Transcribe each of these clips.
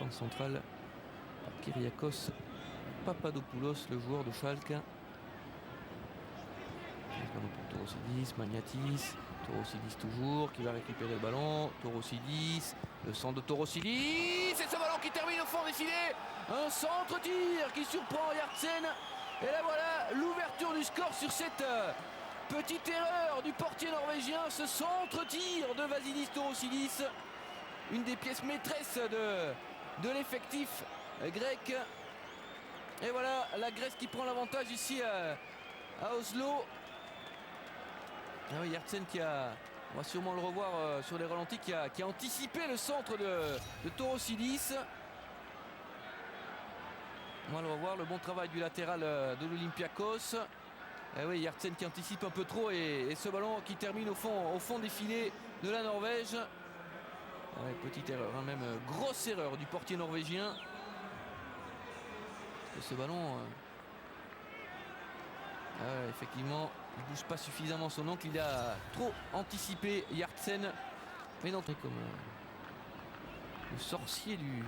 défense centrale par Kyriakos Papadopoulos, le joueur de Schalke. Pour Torosidis, Magnatis, Torosidis toujours, qui va récupérer le ballon, Torosidis, le centre de Torosidis, c'est ce ballon qui termine au fond des filets, un centre-tir qui surprend Yartsen, et là voilà l'ouverture du score sur cette petite erreur du portier norvégien, ce centre-tir de Vasilis Torosidis, une des pièces maîtresses de l'effectif grec. Et voilà la Grèce qui prend l'avantage ici à Oslo. Ah oui, Yartsen qui a, on va sûrement le revoir sur les ralentis, qui a anticipé le centre de Torosidis. On va le revoir, le bon travail du latéral de l'Olympiakos. Ah oui, Yartsen qui anticipe un peu trop et ce ballon qui termine au fond des filets de la Norvège. Ah ouais, petite erreur, hein, même grosse erreur du portier norvégien. Parce que ce ballon... effectivement, il ne bouge pas suffisamment son oncle, il a trop anticipé Yartsen. Mais non, comme le sorcier du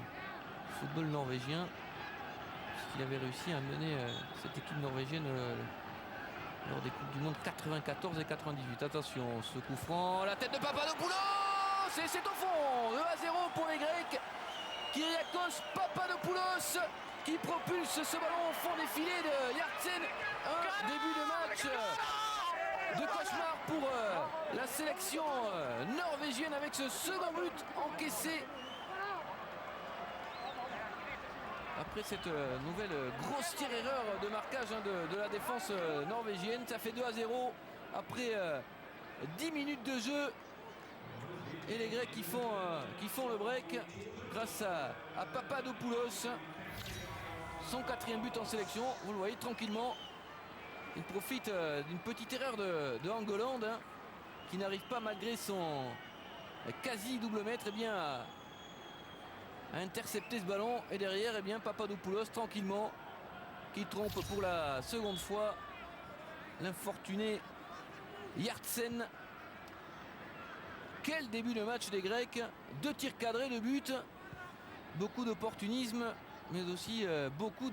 football norvégien, puisqu'il avait réussi à mener cette équipe norvégienne lors des Coupes du Monde 94 et 98. Attention, ce coup franc, la tête de Papadopoulos, et c'est au fond, 2-0 pour les Grecs. Kyriakos Papadopoulos qui propulse ce ballon au fond des filets de Yartsen. Un début de match de cauchemar pour la sélection norvégienne avec ce second but encaissé après cette nouvelle grossière erreur de marquage de la défense norvégienne. Ça fait 2-0 après 10 minutes de jeu. Et les Grecs qui font le break grâce à Papadopoulos. Son 4e but en sélection, vous le voyez tranquillement. Il profite d'une petite erreur de Angoland, hein, qui n'arrive pas malgré son quasi double mètre à intercepter ce ballon. Et derrière, Papadopoulos tranquillement qui trompe pour la seconde fois l'infortuné Yartsen. Quel début de match des Grecs, 2 tirs cadrés, de but, beaucoup d'opportunisme, mais aussi beaucoup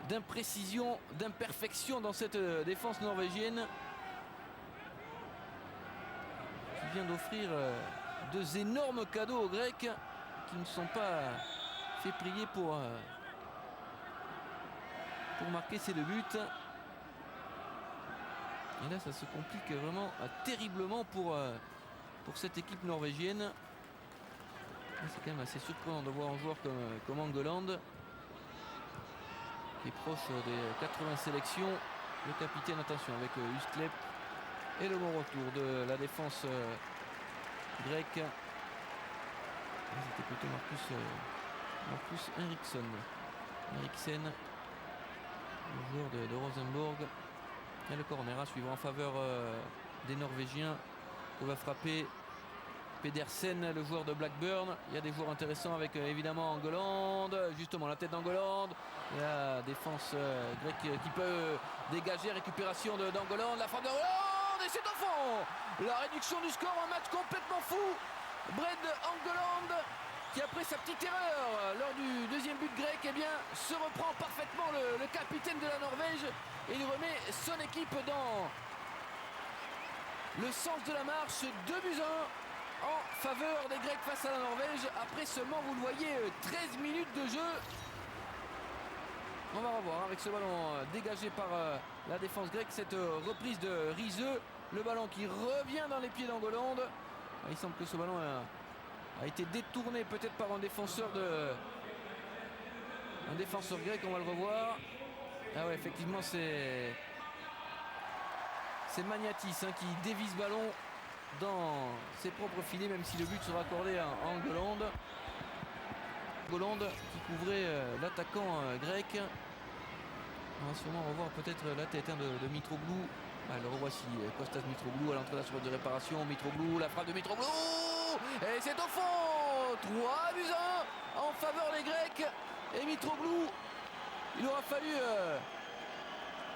d'imprécision, d'imperfection dans cette défense norvégienne qui vient d'offrir 2 énormes cadeaux aux Grecs qui ne sont pas fait prier pour marquer ces 2 buts. Et là ça se complique vraiment terriblement pour cette équipe norvégienne. C'est quand même assez surprenant de voir un joueur comme Angoland qui est proche des 80 sélections. Le capitaine, attention, avec Husklepp et le bon retour de la défense grecque. C'était plutôt Marcus Henriksen, le joueur de Rosenborg. Et le corner à suivre en faveur des Norvégiens que va frapper Pedersen, le joueur de Blackburn. Il y a des joueurs intéressants avec évidemment Angoland, justement la tête d'Angoland, la défense grecque qui peut dégager, récupération d'Angoland, la frappe d'Angoland et c'est au fond. La réduction du score, un match complètement fou. Brede Angoland qui après sa petite erreur lors du 2e but grec se reprend parfaitement le capitaine de la Norvège et il remet son équipe dans le sens de la marche. 2-1 en faveur des Grecs face à la Norvège après seulement, vous le voyez, 13 minutes de jeu. On va revoir avec ce ballon dégagé par la défense grecque, cette reprise de Riseux, le ballon qui revient dans les pieds d'Angoland. Il semble que ce ballon a été détourné peut-être par un défenseur grec, on va le revoir. Ah ouais, effectivement c'est Magnatis qui dévie ce ballon dans ses propres filets, même si le but sera accordé à Angoland. Angoland qui couvrait l'attaquant grec. On va sûrement revoir peut-être la tête de Mitroglou. Le revoici, Kostas Mitroglou à l'entrée de la surface de réparation. Mitroglou, la frappe de Mitroglou et c'est au fond. 3-1 en faveur des Grecs. Et Mitroglou, il aura fallu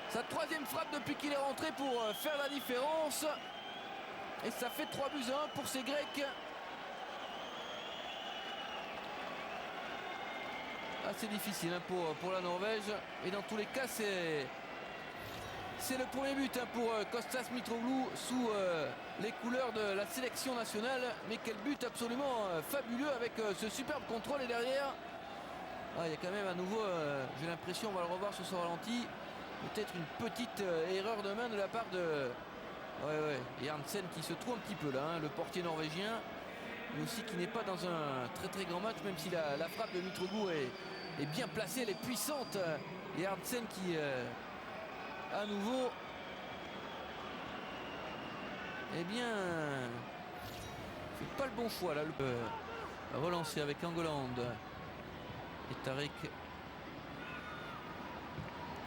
sa 3e frappe depuis qu'il est rentré pour faire la différence. Et ça fait 3-1 pour ces Grecs. assez difficile hein, pour la Norvège. Et dans tous les cas, c'est le premier but hein, pour Kostas Mitroglou sous les couleurs de la sélection nationale. Mais quel but absolument fabuleux avec ce superbe contrôle. Et derrière, il y a quand même à nouveau, j'ai l'impression, on va le revoir sur ce ralenti, peut-être une petite erreur de main de la part de Janssen qui se trouve un petit peu là, hein, le portier norvégien. Mais aussi qui n'est pas dans un très très grand match, même si la frappe de Mitroglou est bien placée, elle est puissante. Et Janssen qui à nouveau fait pas le bon choix là. Relancé avec Angoland et Tarek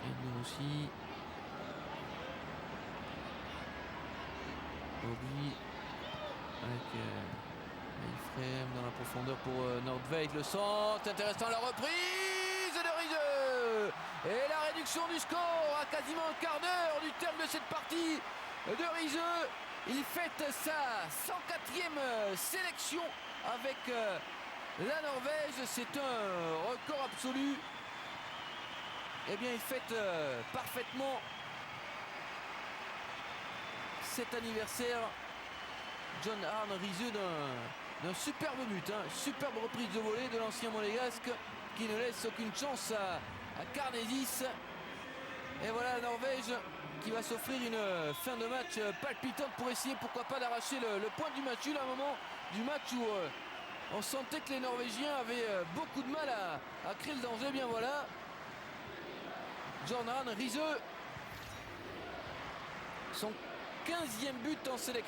et nous aussi. Obi avec Eifrem dans la profondeur pour Nordveit. Le centre intéressant, la reprise de Riese et la réduction du score à quasiment un quart d'heure du terme de cette partie de Riese. Il fête sa 104e sélection avec la Norvège. C'est un record absolu. Eh bien, il fête parfaitement cet anniversaire. John Arne Riese d'un superbe but, hein, superbe reprise de volée de l'ancien monégasque qui ne laisse aucune chance à Karnesis. Et voilà la Norvège qui va s'offrir une fin de match palpitante pour essayer pourquoi pas d'arracher le point du match nul à un moment du match où on sentait que les Norvégiens avaient beaucoup de mal à créer le danger. Bien voilà, John Arne Riese, son 15e but en sélection.